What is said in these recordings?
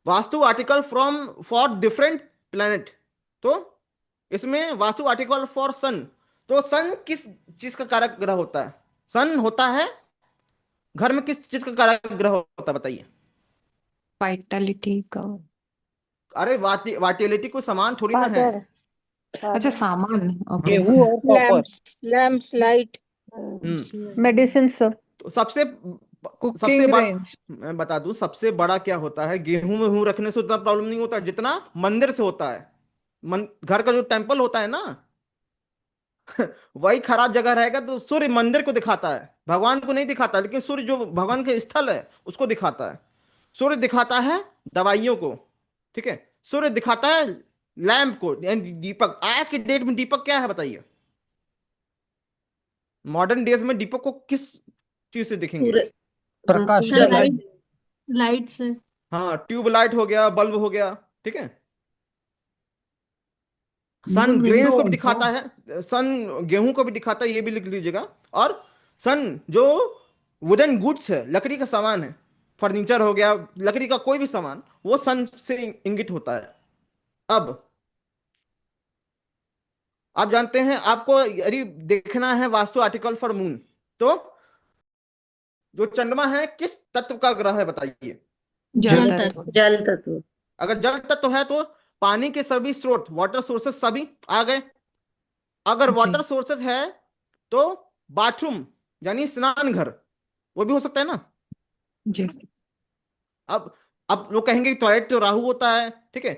Vastu article from for different planet. तो इसमें vastu article for सन। तो सन किस चीज का कारक ग्रह होता है? सन होता है घर में किस चीज का कारक ग्रह होता है बताइए? वाइटलिटी का। अरे वाटिलिटी कोई सामान थोड़ी ना है। फादर। अच्छा, फादर। सामान। ओके। गेहूं और copper. Lamps light. Medicine sir. तो सबसे सबसे कुकिंग बड़ा, रेंज। मैं बता दूं सबसे बड़ा क्या होता है। गेहूं में हूं रखने से उतना प्रॉब्लम नहीं होता जितना मंदिर से होता है। घर का जो टेम्पल होता है ना, वही खराब जगह रहेगा तो सूर्य मंदिर को दिखाता है, भगवान को नहीं दिखाता। लेकिन सूर्य जो भगवान के स्थल है उसको दिखाता है। सूर्य दिखाता है दवाइयों को, ठीक है। सूर्य दिखाता है लैंप को, यानी दीपक। आज के डेट में दीपक क्या है बताइए? मॉडर्न डेज में दीपक को किस चीज से दिखेंगे? सूरज। प्रकाश सूरज। लाइट। लाइट से। हाँ, ट्यूबलाइट हो गया, बल्ब हो गया, ठीक है। सन ग्रेन्स को भी दिखाता है, सन गेहूं को भी दिखाता है, ये भी लिख लीजिएगा। और सन जो वुडन गुड्स है, लकड़ी का सामान है, फर्नीचर हो गया, लकड़ी का कोई भी सामान, वो सन से इंगित होता है। अब आप जानते हैं, आपको यदि देखना है वास्तु आर्टिकल फॉर मून, तो जो चंद्रमा है किस तत्व का ग्रह है बताइए? जल जल तत्व। जल तत्व। अगर जल तत्व है तो पानी के सभी स्रोत, वाटर सोर्सेस सभी आ गए। अगर जी वाटर सोर्सेस है तो बाथरूम यानी स्नान घर, वो भी हो सकता है ना। जी। अब अब लोग कहेंगे कि टॉयलेट तो राहु होता है, ठीक है।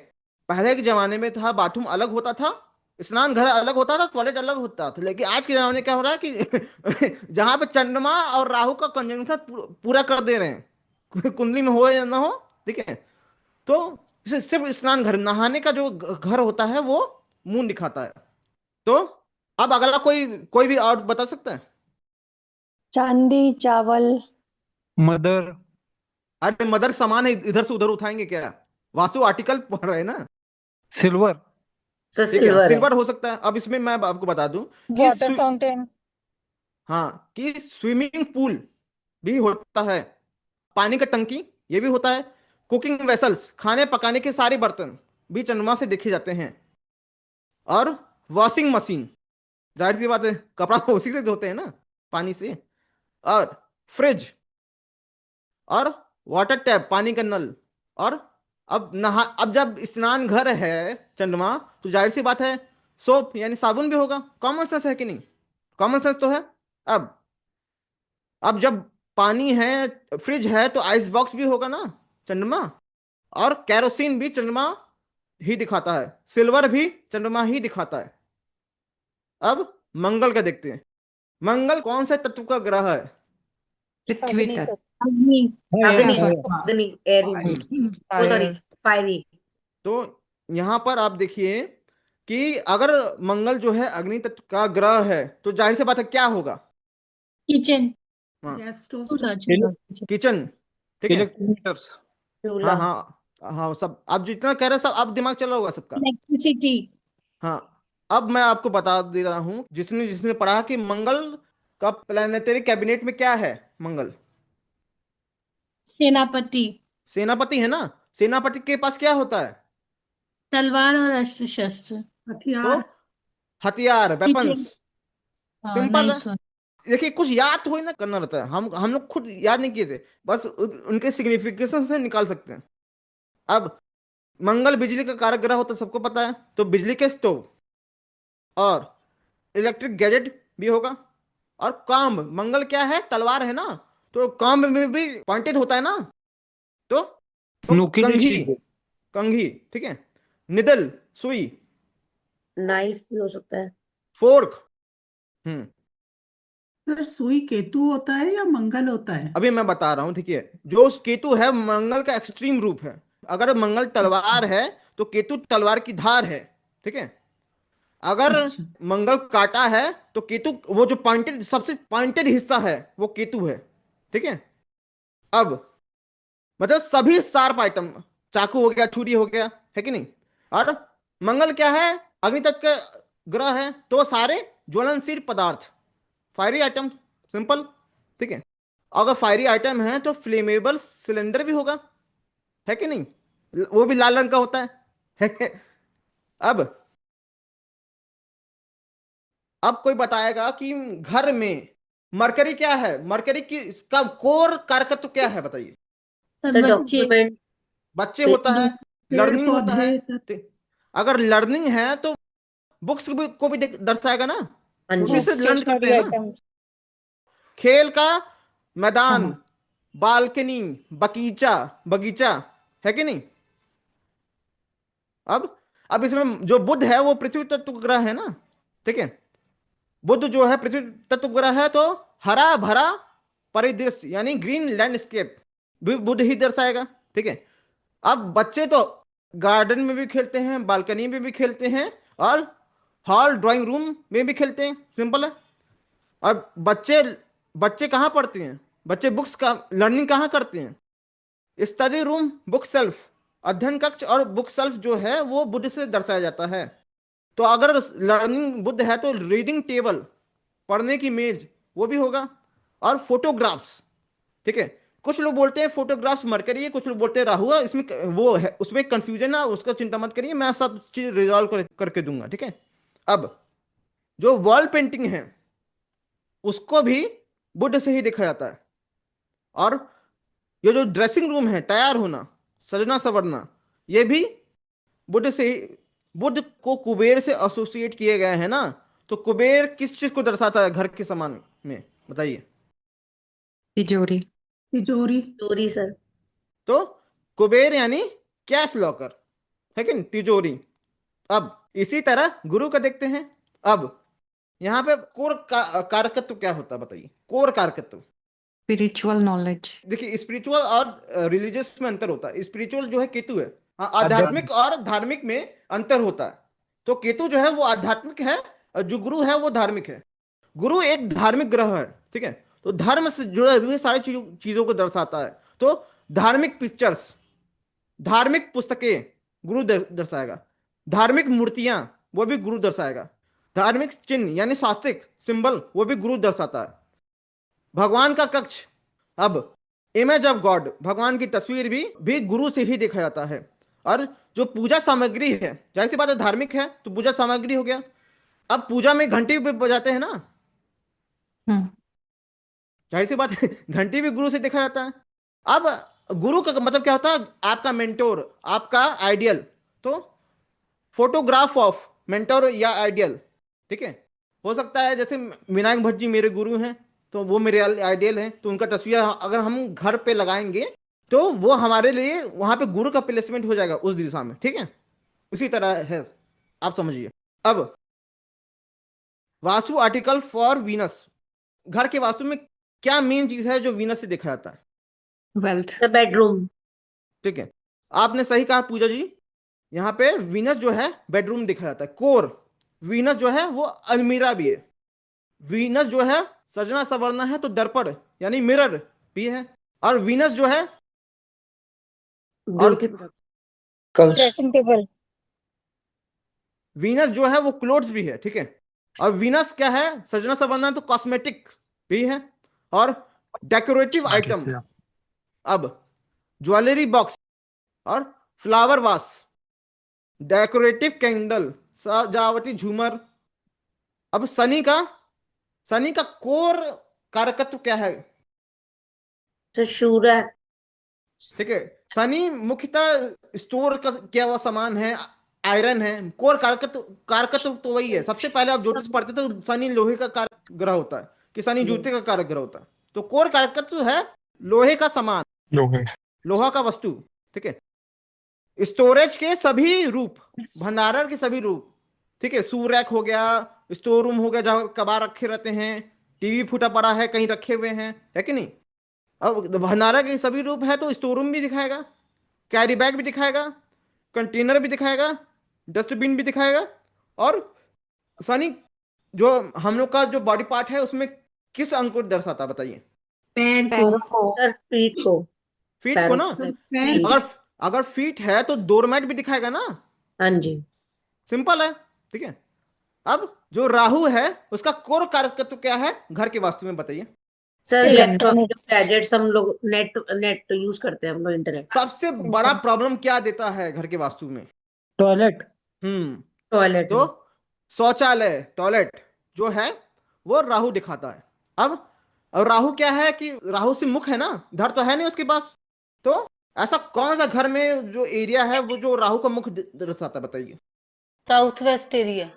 पहले के जमाने में था बाथरूम अलग होता था, स्नान घर अलग होता था, टॉयलेट अलग होता था। लेकिन आज के जमाने में क्या हो रहा है कि जहां पे चंद्रमा और राहु का कंजंक्शन पूरा कर दे रहे हैं, कुंडली में हो या ना हो, ठीक है। तो सिर्फ स्नान घर, नहाने का जो घर होता है वो मून दिखाता है। तो अब अगला कोई कोई भी और बता सकता है? चांदी चावल। मदर। अरे मदर सामान है, इधर से उधर उठाएंगे क्या? वास्तु आर्टिकल पढ़ रहे हैं ना। सिल्वर। ठीक है, सिल्वर है। सिल्वर हो सकता है। अब इसमें मैं आपको बता दूं कि वाटर फाउंटेन। हाँ, कि स्विमिंग पूल भी होता है, पानी का टंकी ये भी होता है, कुकिंग वेसल्स खाने पकाने के सारे बर्तन भी चंद्रमा से देखे जाते हैं। और वॉशिंग मशीन, जाहिर सी बात है कपड़ा उसी से धोते हैं ना, पानी से। और फ्रिज, और वाटर टैप पानी का नल। और अब जब स्नान घर है चंद्रमा, तो जाहिर सी बात है सोप यानी साबुन भी होगा। कॉमन सेंस है कि नहीं? कॉमन सेंस तो है। अब अब जब पानी है, फ्रिज है, तो आइस बॉक्स भी होगा ना चंद्रमा। और कैरोसिन भी चंद्रमा ही दिखाता है, सिल्वर भी चंद्रमा ही दिखाता है। अब मंगल का देखते हैं। मंगल कौन से तत्व का ग्रह है? पृथ्वी अग्नि तत्व। तत्व। अग्नि। अग्नि। हाँ, अग्नि एरी। ओ सॉरी, फायर। फायरी। तो यहां पर आप देखिए कि अगर मंगल जो है अग्नि तत्व का ग्रह है, तो जाहिर सी बात है क्या होगा? किचन। हाँ, गैस स्टोव। चूल्हा चूल्हा किचन। किचन, ठीक है। इलेक्ट्रोमीटर्स। हाँ चूल्हा। हाँ हाँ, सब आप जितना कह रहे हैं सब आप दिमाग चला होगा सबका। इलेक्ट्रिसिटी। हाँ, अब मैं आपको बता दे रहा हूं, जिसने जिसने पढ़ा कि मंगल का प्लानिटरी कैबिनेट में क्या है। मंगल सेनापति। सेनापति है ना। सेनापति के पास क्या होता है? तलवार और अस्त्र शस्त्र। तो हथियार। हथियार, किचन। वेपन्स। हाँ, सिंपल नहीं है। सुन। देखिए कुछ याद थोड़ी ना करना रहता है, हम लोग खुद याद नहीं किए थे, बस उनके सिग्निफिकेशन से निकाल सकते हैं। अब मंगल बिजली का कारक ग्रह होता है, सबको पता है। तो बिजली के स्टोव और इलेक्ट्रिक गैजेट भी होगा। और काम, मंगल क्या है? तलवार है ना। तो काम में भी पॉइंटेड होता है ना। तो नुकीली कंघी, चीजें। कंघी, ठीक है। निडल, सुई। नाइफ भी हो सकता है। फोर्क। हम्म सर सुई केतु होता है या मंगल होता है? अभी मैं बता रहा हूं, ठीक है। जो केतु है मंगल का एक्सट्रीम रूप है। अगर मंगल अच्छा। तलवार है तो केतु तलवार की धार है, ठीक है। अगर अच्छा। मंगल काटा है तो केतु वो जो पॉइंटेड, सबसे पॉइंटेड हिस्सा है वो केतु है, ठीक है। अब मतलब सभी शार्प आइटम, चाकू हो गया, छुरी हो गया, है कि नहीं। और मंगल क्या है? अग्नि तत्व का ग्रह है, तो वो सारे ज्वलनशील पदार्थ, फायरी आइटम, सिंपल, ठीक है। अगर फायरी आइटम है तो फ्लेमेबल सिलेंडर भी होगा, है कि नहीं। वो भी लाल रंग का होता है। अब कोई बताएगा कि घर में मरकरी क्या है, मरकरी की इसका कोर कारकत्व क्या है बताइए। सर सर बच्चे। डॉक्यूमेंट, बच्चे होता है, पेड़ लर्निंग होता है। पौधे सर। अगर लर्निंग है तो बुक्स को भी दर्शाएगा ना, हाँ उसी जी, से लर्न करते हैं ना। खेल का मैदान, समा बालकनी, बगीचा, बगीचा है कि नहीं। अब इसमें जो बुध है वो पृथ्वी तत्व ग्रह है ना, ठीक है। बुध जो है पृथ्वी तत्व ग्रह है, तो हरा भरा परिदृश्य यानी ग्रीन लैंडस्केप भी बुध ही दर्शाएगा, ठीक है। अब बच्चे तो गार्डन में भी खेलते हैं, बालकनी में भी खेलते हैं, और हॉल ड्राइंग रूम में भी खेलते हैं, सिंपल है। और बच्चे बच्चे कहाँ पढ़ते हैं, बच्चे बुक्स का लर्निंग कहाँ करते हैं, स्टडी रूम, बुक सेल्फ, अध्ययन कक्ष और बुक सेल्फ जो है वो बुद्ध से दर्शाया जाता है। तो अगर लर्निंग बुद्ध है तो रीडिंग टेबल, पढ़ने की मेज, वो भी होगा। और फोटोग्राफ्स, ठीक है। कुछ लोग बोलते हैं फोटोग्राफ्स मरकरी है, कुछ लोग बोलते हैं राहु है, इसमें वो है, उसमें कंफ्यूजन है, उसका चिंता मत करिए, मैं सब चीज रिजॉल्व करके दूंगा, ठीक है। अब जो वॉल पेंटिंग है उसको भी बुद्ध से ही देखा जाता है। और ये जो ड्रेसिंग रूम है, तैयार होना, सजना संवरना, ये भी बुद्ध से ही, बुद्ध को कुबेर से एसोसिएट किए गए हैं ना। तो कुबेर किस चीज को दर्शाता है घर के सामान में बताइए। तिजोरी तिजोरी। चोरी सर। तो कुबेर यानी कैश लॉकर, है कि नहीं, तिजोरी। अब इसी तरह गुरु का देखते हैं। अब यहाँ पे कोर कारकत्व क्या होता है बताइए, कोर कारकत्व। स्पिरिचुअल नॉलेज देखिए स्पिरिचुअल और रिलीजियस में अंतर होता है। स्पिरिचुअल जो है केतु है, हाँ, आध्यात्मिक। आध्यात्मिक और धार्मिक में अंतर होता है। तो केतु जो है वो आध्यात्मिक है, और जो गुरु है वो धार्मिक है। गुरु एक धार्मिक ग्रह है, ठीक है। तो धर्म से जुड़े हुए सारी चीजों को दर्शाता है। तो धार्मिक पिक्चर्स, धार्मिक पुस्तकें गुरु दर्शाएगा। धार्मिक मूर्तियां, वो भी गुरु दर्शाएगा। धार्मिक चिन्ह यानी शास्त्रिक सिंबल, वो भी गुरु दर्शाता है। भगवान का कक्ष, अब इमेज ऑफ गॉड, भगवान की तस्वीर भी गुरु से ही देखा जाता है। और जो पूजा सामग्री है, जाहिर सी बात है धार्मिक है तो पूजा सामग्री हो गया। अब पूजा में घंटी भी बजाते हैं ना, हम्म जाहिर सी बात है घंटी भी गुरु से देखा जाता है। अब गुरु का मतलब क्या होता है, आपका मेंटोर, आपका आइडियल। तो फोटोग्राफ ऑफ मेंटोर या आइडियल, ठीक है। हो सकता है जैसे विनायक भट्ट जी मेरे गुरु हैं, तो वो मेरे आइडियल हैं, तो उनका तस्वीर अगर हम घर पे लगाएंगे तो वो हमारे लिए वहां पे गुरु का प्लेसमेंट हो जाएगा उस दिशा में, ठीक है। उसी तरह है, आप समझिए। अब वास्तु आर्टिकल फॉर वीनस, घर के वास्तु में क्या मेन चीज है जो वीनस से देखा जाता है, वेल्थ सर बेडरूम। ठीक है। आपने सही कहा पूजा जी, यहाँ पे वीनस जो है बेडरूम देखा जाता है। कोर वीनस जो है वो अलमीरा भी है। वीनस जो है सजना संवरना है तो दर्पण यानी मिरर भी है। और वीनस जो है, और ड्रेसिंग टेबल। वीनस जो है वो क्लोथ्स भी है, ठीक है। और वीनस क्या है, सजना संवरना तो कॉस्मेटिक भी है। और डेकोरेटिव आइटम, अब ज्वेलरी बॉक्स और फ्लावर वास, डेकोरेटिव कैंडल, सजावटी झूमर। अब शनि का कोर कारकत्व क्या है, सर शूरा। ठीक है। शनि मुख्यतः स्टोर का क्या हुआ सामान है, आयरन है। कोर कारकत्व तो वही है। सबसे पहले आप ज्योतिष पढ़ते तो शनि लोहे का कारक ग्रह होता है, कि शनि जूते का कारक ग्रह होता है। तो कोर कारकत्व है लोहे का सामान, लोहे। लोहा का वस्तु, ठीक है। स्टोरेज के सभी रूप, भंडारण के सभी रूप, ठीक है। शू रैक हो गया, स्टोर रूम हो गया जहां कबाड़ रखे रहते हैं, टीवी फूटा पड़ा है कहीं रखे हुए हैं, है कि नहीं। अब भंडारा के सभी रूप है तो स्टोर रूम भी दिखाएगा, कैरी बैग भी दिखाएगा, कंटेनर भी दिखाएगा, डस्टबिन भी दिखाएगा। और सनी जो हम लोग का जो बॉडी पार्ट है उसमें किस अंग को दर्शाता है बताइए। पैर को। पैरों को। सर फीट को। फीट को पैरों ना। सर को। पैर अगर अगर फीट है तो डोरमैट भी दिखाएगा ना, हाँ जी। सिंपल है, ठीक है। अब जो राहु है उसका कोर कारकत्व क्या है घर के वास्तु में बताइए। Sir Second. इलेक्ट्रॉनिक गैजेट्स हम लोग नेट नेट यूज करते हैं हम लोग इंटरनेट। सबसे बड़ा प्रॉब्लम क्या देता है घर के वास्तु में? टॉयलेट। टॉयलेट तो शौचालय, टॉयलेट जो है वो राहु दिखाता है। अब राहु क्या है कि राहु से मुख है ना, धड़ तो है नहीं उसके पास। तो ऐसा कौन सा घर में जो एरिया है वो जो राहु का मुख दर्शाता है, बताइए। South west area.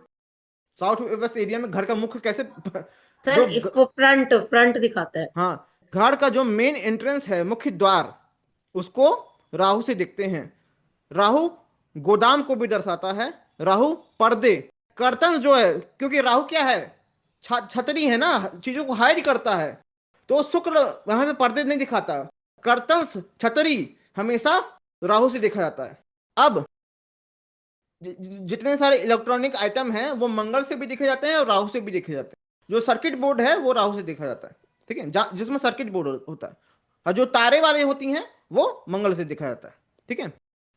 South west area में घर का मुख कैसे? सर जो इसको फ्रंट फ्रंट दिखाता है। हाँ, घर का जो मेन एंट्रेंस है, मुख्य द्वार, उसको राहु से देखते हैं। राहु गोदाम को भी दर्शाता है। राहु पर्दे, कर्तन जो है, क्योंकि राहु क्या है, छतरी है ना, चीजों को हाइड करता है। तो शुक्र वहां पे पर्दे नहीं दिखाता, कर्तन छतरी हमेशा राहु से देखा जाता है। अब जितने सारे इलेक्ट्रॉनिक आइटम हैं वो मंगल से भी देखे जाते हैं और राहु से भी देखे जाते हैं। जो सर्किट बोर्ड है वो राहु से देखा जाता है, ठीक है, जिसमें सर्किट बोर्ड होता है। और जो तारे वारे होती हैं वो मंगल से देखा जाता है, ठीक है।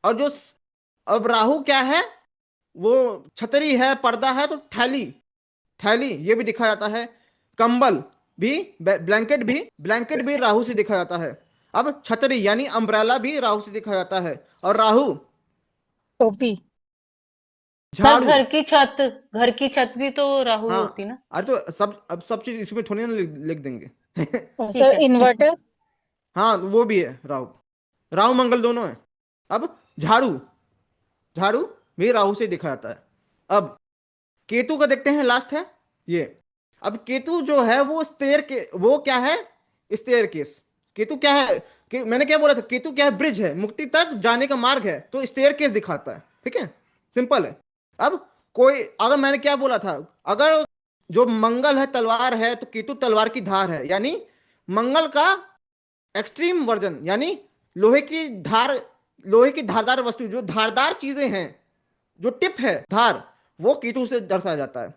और जो अब राहु क्या है, वो छतरी है, पर्दा है, तो थैली, थैली ये भी दिखा जाता है। कंबल भी, ब्लैंकेट भी राहु से देखा जाता है। अब छतरी यानी अम्ब्रेला भी राहु से देखा जाता है। और राहु टोपी। सर झाड़ू, घर की छत भी तो राहु ही हाँ, होती ना। अरे तो सब चीज इसमें थोड़ी ना लिख देंगे। सर है। इन्वर्टर। हाँ, वो भी है राहु, राहु मंगल दोनों है। अब झाड़ू, झाड़ू भी राहु से देखा जाता है। अब केतु का देखते हैं, लास्ट है ये। अब केतु जो है वो वो क्या है, स्टेयर केस। केतु क्या है कि मैंने क्या बोला था, केतु क्या है, ब्रिज है, मुक्ति तक जाने का मार्ग है, तो स्टेयर केस दिखाता है, ठीक है, सिंपल है। अब कोई, अगर मैंने क्या बोला था, अगर जो मंगल है तलवार है तो केतु तलवार की धार है, यानी मंगल का एक्सट्रीम वर्जन, यानी लोहे की धार, लोहे की धारदार वस्तु, जो धारदार चीजें हैं, जो टिप है धार, वो केतु से दर्शाया जाता है।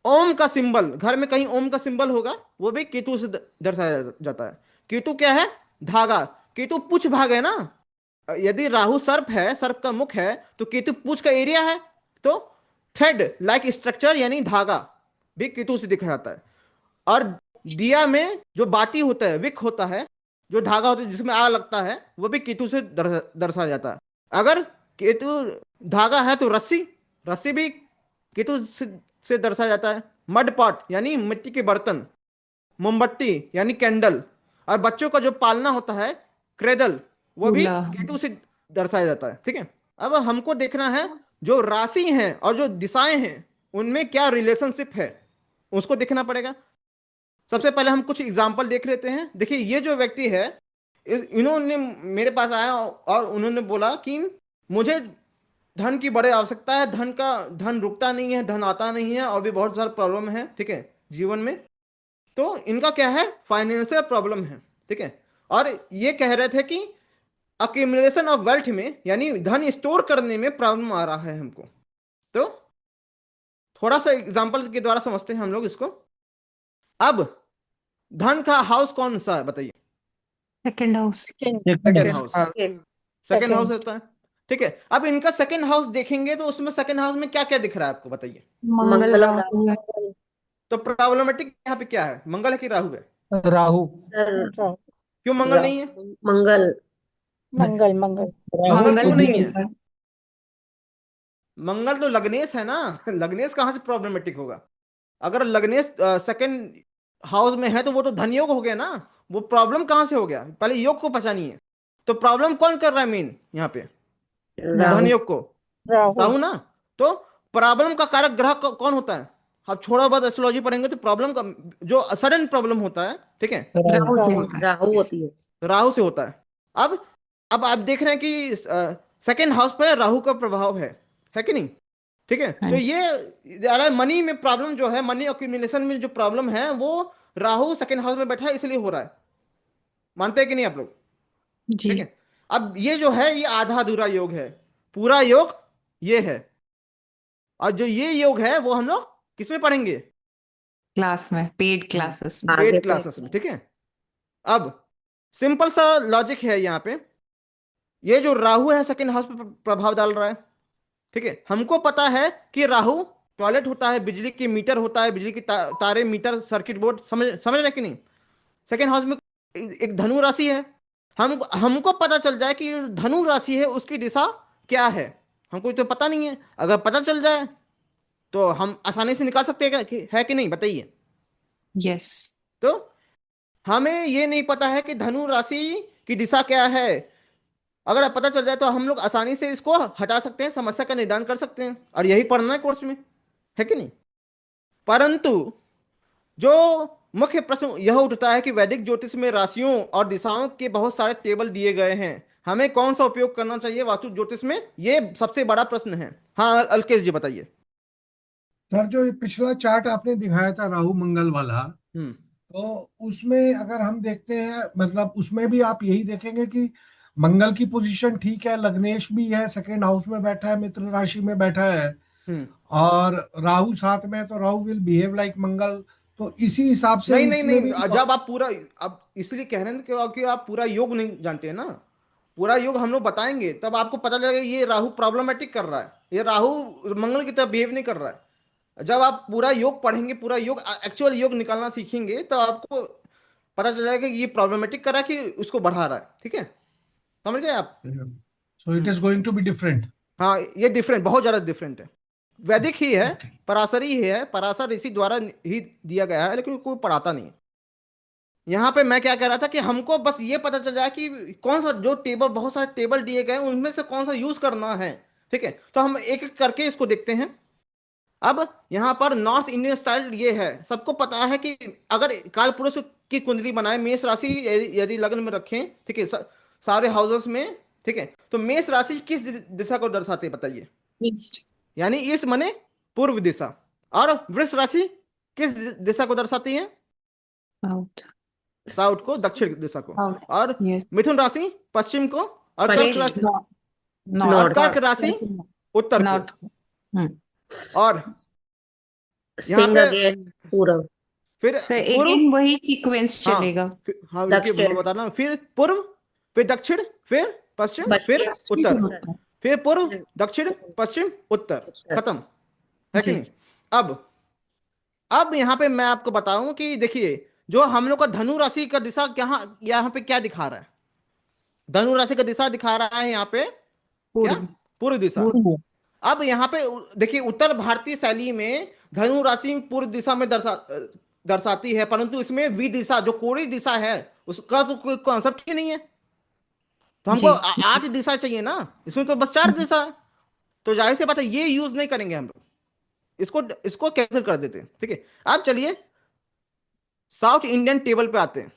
ओम का सिंबल, घर में कहीं ओम का सिंबल होगा, वो भी केतु से दर्शाया जाता है। केतु क्या है, धागा। केतु पुछ भाग है ना, यदि राहु सर्प है, सर्प का मुख है, तो केतु पूंछ का एरिया है, तो थ्रेड लाइक स्ट्रक्चर यानी धागा भी केतु से दिखा जाता है। और दिया में जो बाती होता है, विक होता है, जो धागा होता है जिसमें आग लगता है, वो भी केतु से दर्शाया जाता है। अगर केतु धागा है तो रस्सी, रस्सी भी केतु से दर्शाया जाता है। मड पॉट यानी मिट्टी के बर्तन, मोमबत्ती यानी कैंडल, और बच्चों का जो पालना होता है, क्रेडल, वो भी कूला। केतु से दर्शाया जाता है, ठीक है। अब हमको देखना है जो राशि हैं और जो दिशाएं हैं उनमें क्या रिलेशनशिप है, उसको देखना पड़ेगा। सबसे पहले हम कुछ एग्जाम्पल देख लेते हैं। देखिए, ये जो व्यक्ति है, इन्होंने मेरे पास आया और उन्होंने बोला कि मुझे धन की बड़ी आवश्यकता है, धन रुकता नहीं है, धन आता नहीं है, और भी बहुत सारे प्रॉब्लम है, ठीक है, जीवन में। तो इनका क्या है, फाइनेंशियल प्रॉब्लम है, ठीक है। और ये कह रहे थे कि अक्यूमुलेशन ऑफ वेल्थ में, यानी धन स्टोर करने में प्रॉब्लम आ रहा है हमको। तो थोड़ा सा एग्जांपल के द्वारा समझते हैं हम लोग इसको। अब धन का हाउस कौन सा है, बताइए। Second house. Second house, second Second. House होता है, ठीक है। अब इनका सेकंड हाउस देखेंगे तो उसमें सेकंड हाउस में क्या क्या दिख रहा है आपको, बताइए। मंगल मंगल और राहु है। तो प्रॉब्लमेटिक यहाँ पे क्या है, मंगल है कि राहु है? राहु। सर क्यों मंगल नहीं है? मंगल मंगल मंगल। मंगल मंगल क्यों भी नहीं है है? सर। मंगल तो लग्नेश है ना। लग्नेश कहाँ से प्रॉब्लमेटिक होगा? अगर लग्नेश सेकंड हाउस में है तो वो तो धन योग हो गया ना। वो प्रॉब्लम कहाँ से हो गया, पहले योग को पहचानिए। तो प्रॉब्लम कौन कर रहा है मेन यहाँ पे, धन राहु योग को? राहु। राहु ना। तो प्रॉब्लम का कारक ग्रह कौन होता है? आप थोड़ा बहुत एस्ट्रोलॉजी पढ़ेंगे तो प्रॉब्लम का जो सडन प्रॉब्लम होता है, ठीक है, राहु से होता है। राहु होती है। राहु से होता है। अब आप देख रहे हैं कि सेकंड हाउस पर राहु का प्रभाव है कि नहीं, ठीक है। तो ये मनी में प्रॉब्लम जो है, मनी अक्यूमुलेशन में जो प्रॉब्लम है, वो राहु सेकंड हाउस में बैठा है इसलिए हो रहा है। मानते हैं कि नहीं आप लोग? जी। ठीक है। अब ये जो है ये आधा अधूरा योग है, पूरा योग ये है। और जो ये योग है वो हम लोग किसमें पढ़ेंगे? क्लास में, पेड क्लासेस में। आगे पेड क्लासेस में, ठीक है। अब सिंपल सा लॉजिक है यहाँ पे। ये जो राहु है सेकंड हाउस पे प्रभाव डाल रहा है, ठीक है। हमको पता है कि राहु टॉयलेट होता है, बिजली की मीटर होता है, बिजली की तारे, मीटर, सर्किट बोर्ड, समझ रहे कि नहीं? सेकेंड हाउस में एक धनु राशि है, हमको पता चल जाए कि धनु राशि है उसकी दिशा क्या है, हमको तो पता नहीं है। अगर पता चल जाए तो हम आसानी से निकाल सकते हैं है कि नहीं, बताइए। यस। तो हमें ये नहीं पता है कि धनु राशि की दिशा क्या है, अगर पता चल जाए तो हम लोग आसानी से इसको हटा सकते हैं, समस्या का निदान कर सकते हैं, और यही पढ़ना है कोर्स में, है कि नहीं। परंतु जो मुख्य प्रश्न यह उठता है कि वैदिक ज्योतिष में राशियों और दिशाओं के बहुत सारे टेबल दिए गए हैं, हमें कौन सा उपयोग करना चाहिए वास्तु ज्योतिष में, ये सबसे बड़ा प्रश्न है। हाँ अल्केश जी बताइए। सर जो ये पिछला चार्ट आपने दिखाया था राहु मंगल वाला, हम्म तो उसमें अगर हम देखते हैं, मतलब उसमें भी आप यही देखेंगे कि मंगल की पोजीशन ठीक है, लग्नेश भी है, सेकेंड हाउस में बैठा है, मित्र राशि में बैठा है, हम्म और राहु साथ में है, तो राहु विल बिहेव लाइक मंगल। तो इसी हिसाब से नहीं नहीं इसमें भी नहीं, जब आप पूरा, अब इसलिए कह रहे हैं कि आप पूरा योग नहीं जानते हैं ना, पूरा योग हम लोग बताएंगे तब आपको पता लगेगा ये राहु प्रॉब्लमेटिक कर रहा है, ये राहु मंगल की तरह बिहेव नहीं कर रहा है। जब आप पूरा योग पढ़ेंगे, पूरा योग एक्चुअल योग निकालना सीखेंगे, तो आपको पता चल जाएगा कि ये प्रॉब्लमेटिक कर रहा है कि उसको बढ़ा रहा है, ठीक है, समझ गए आप। So it is going to be different. हाँ ये डिफरेंट, बहुत ज्यादा डिफरेंट है, वैदिक ही है, Okay. पराशरी ही है, पराशर ऋषि द्वारा ही दिया गया है, लेकिन कोई पढ़ाता नहीं है। यहाँ पे मैं क्या कह रहा था कि हमको बस ये पता चल जाए कि कौन सा जो टेबल, बहुत सारे टेबल दिए गए हैं उनमें से कौन सा यूज करना है, ठीक है। तो हम एक एक करके इसको देखते हैं। अब यहाँ पर नॉर्थ इंडियन स्टाइल ये है, सबको पता है कि अगर काल पुरुष की कुंडली बनाए, मेष राशि यदि लग्न में रखें, ठीक है, सारे हाउसेस में, ठीक है, तो मेष राशि किस दिशा को दर्शाते हैं बताइए, ईस्ट। यानी ईस्ट मने पूर्व दिशा। और वृष राशि किस दिशा को दर्शाती है, साउथ। साउथ को, दक्षिण दिशा को। साउथ। और यस। मिथुन राशि पश्चिम को, और पश्चिम। कर्क राशि, और नॉर्थ। कर्क राशि उत्तर नॉर्थ। को। और यहाँ सिंह पे अगेन पूरब। फिर सर पूर्व, अगेन वही सीक्वेंस हाँ चलेगा। हाँ रुकिए मैं दक्षिण। बताना, फिर पूर्व, फिर दक्षिण, फिर पश्चिम, फिर पश्चिम। उत्तर, फिर पूर्व, दक्षिण, पश्चिम, उत्तर, खत्म, है कि जी। नहीं। अब यहाँ पे मैं आपको बताऊं कि देखिए, जो हम लोग का धनु राशि का दिशा यहाँ पे क्या दिखा रहा है, धनु राशि का दिशा दिखा रहा है यहाँ पे क्या, पूर्व। पूर्व दिशा। अब यहाँ पे देखिए, उत्तर भारतीय शैली में धनु राशि पूर्व दिशा में दर्शाती है, परंतु इसमें वि दिशा जो कोणी दिशा है उसका तो कोई कॉन्सेप्ट ही नहीं है। तो हमको जी। 8 दिशा चाहिए ना, इसमें तो बस 4 दिशा है। तो जाहिर सी बात है ये यूज नहीं करेंगे हम लोग, इसको इसको कैंसिल कर देते हैं, ठीक है। अब चलिए साउथ इंडियन टेबल पे आते हैं।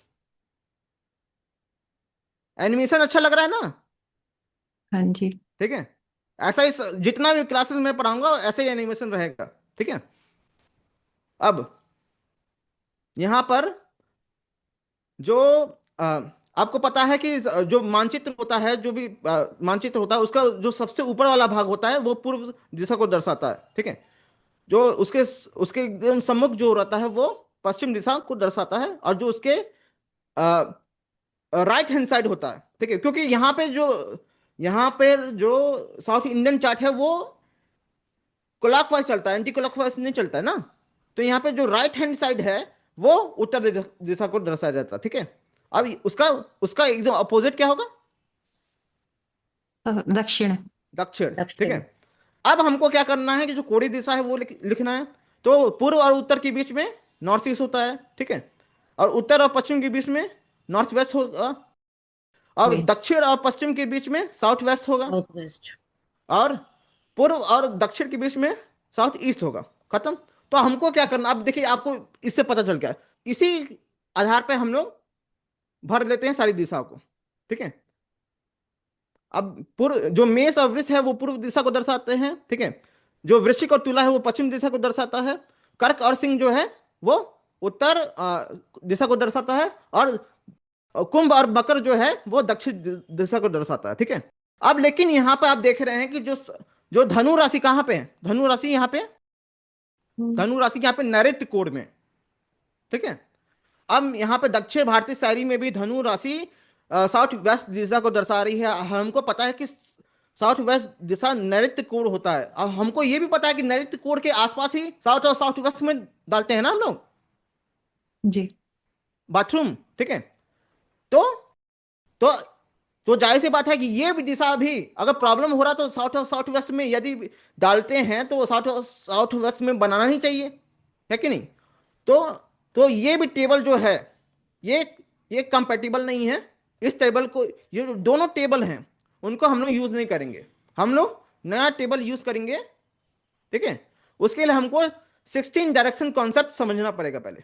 एनिमेशन अच्छा लग रहा है ना, हाँ जी। ठीक है, ऐसा ही जितना भी क्लासेस में पढ़ाऊंगा ऐसे ही एनिमेशन रहेगा, ठीक है। अब यहां पर जो आपको पता है कि जो मानचित्र होता है, जो भी मानचित्र होता है, उसका जो सबसे ऊपर वाला भाग होता है वो पूर्व दिशा को दर्शाता है, ठीक है। जो उसके उसके एकदम सम्मुख जो रहता है वो पश्चिम दिशा को दर्शाता है, और जो उसके राइट हैंड साइड होता है, ठीक है, क्योंकि यहाँ पे जो साउथ इंडियन चार्ट है वो क्लॉकवाइज चलता है, एंटी क्लॉकवाइज नहीं चलता है ना। तो यहाँ पे जो राइट हैंड साइड है वो उत्तर दिशा को दर्शाया जाता है, ठीक है। अब उसका उसका एकदम अपोजिट क्या होगा, दक्षिण। दक्षिण, दक्षिण। ठीक है। अब हमको क्या करना है कि जो कोणी दिशा है वो लिखना है। तो पूर्व और उत्तर के बीच में नॉर्थ ईस्ट होता है, ठीक है, और उत्तर और पश्चिम के बीच में नॉर्थ वेस्ट होगा, और जी। दक्षिण और पश्चिम के बीच में साउथ वेस्ट होगा, साउथ वेस्ट। और पूर्व और दक्षिण के बीच में साउथ ईस्ट होगा, खत्म। तो हमको क्या करना, अब देखिए आपको इससे पता चल गया, इसी आधार पे हम लोग भर लेते हैं सारी दिशाओं को, ठीक है। अब पूर्व जो मेष और वृष है वो पूर्व दिशा को दर्शाते हैं, ठीक है। जो वृश्चिक और तुला है वो पश्चिम दिशा को दर्शाता है। कर्क और सिंह जो है वो उत्तर दिशा को दर्शाता है, और कुंभ और मकर जो है वो दक्षिण दिशा को दर्शाता है, ठीक है। अब लेकिन यहाँ पे आप देख रहे हैं कि जो जो धनु राशि कहाँ पे है, धनु राशि यहाँ पे, धनु राशि यहाँ पे नैऋत्य कोण में, ठीक है। अब यहाँ पे दक्षिण भारतीय शैली में भी धनु राशि साउथ वेस्ट दिशा को दर्शा रही है। हमको पता है कि साउथ वेस्ट दिशा नैऋत्य कोण होता है, और हमको ये भी पता है कि नैऋत्य कोण के आसपास ही साउथ और साउथ वेस्ट में डालते हैं ना हम लोग जी। बाथरूम, ठीक है। तो तो तो जाहिर सी बात है कि ये भी दिशा भी अगर प्रॉब्लम हो रहा तो साउथ वेस्ट में यदि डालते हैं तो साउथ वेस्ट में बनाना ही चाहिए, है कि नहीं। तो ये भी टेबल जो है ये कंपेटिबल नहीं है। इस टेबल को, ये जो दोनों टेबल हैं उनको हम लोग यूज नहीं करेंगे, हम लोग नया टेबल यूज करेंगे, ठीक है। उसके लिए हमको 16 डायरेक्शन कॉन्सेप्ट समझना पड़ेगा पहले।